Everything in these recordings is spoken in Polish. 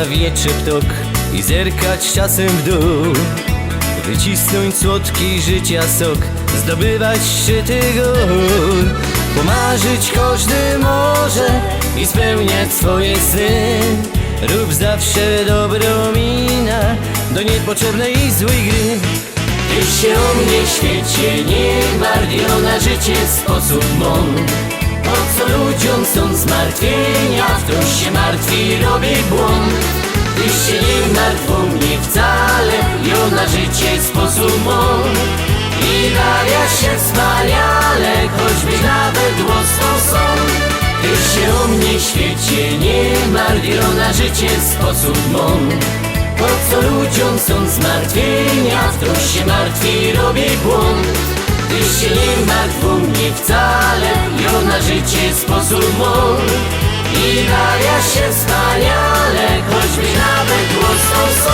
na wietrze ptok i zerkać czasem w dół. Wycisnąć słodki życia sok, zdobywać szczyty gór. Pomarzyć każdy może i spełniać swoje sny. Rób zawsze dobrą minę do niepotrzebnej złej gry. Ty się o mnie świecie nie martw, na życie sposób mądry. Po co ludziom są zmartwienia, ktoś się martwi, robi błąd. Ty się nie martw o mnie wcale, jo na życie sposób mądry. I bawia się wspaniale, choćbyś nawet łoską są. Ty się o mnie świecie nie martw, na życie sposób mądry. Po co ludziom są zmartwienia, ktoś się martwi, robi błąd. Ty się nie martw o mnie wcale, jo na życie sposób mądry. I bawia się wspaniale, choćbyś nawet łoską są.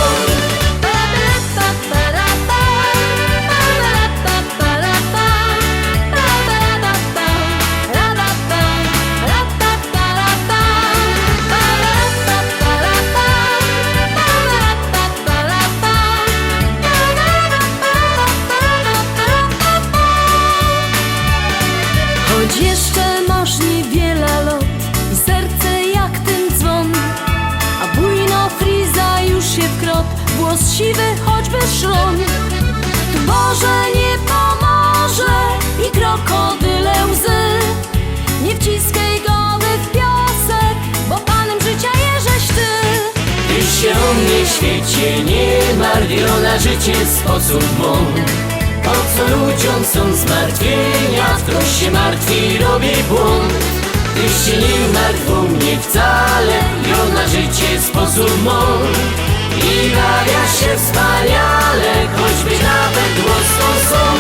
Choć jeszcze masz niewiele lat i serce jak ten dzwon, a bujno friza już się wkrot, włos siwy choćby szlon. Tu Boże nie pomoże i krokodyle łzy. Nie wciskaj głowy w piasek, bo Panem życia jeżeś Ty. Ty się o mnie świecie nie martw, na życie sposób mądry. Po co ludziom są zmartwienia, ktoś się martwi, robi błąd. Ty się nie martw o mnie wcale, jo na życie sposób mądry. I bawia się wspaniale, choćbyś nawet łoską są.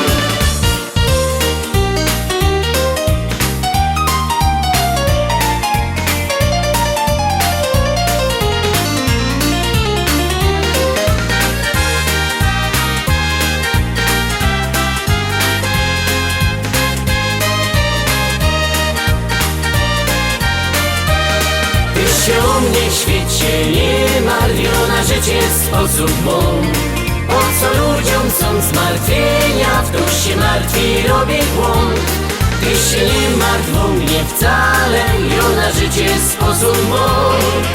Ty się o mnie świecie nie martw, na życie sposób mądry. Po co ludziom są zmartwienia, ktoś się martwi, robi błąd. Ty się nie martw o mnie wcale, jo na życie sposób mądry.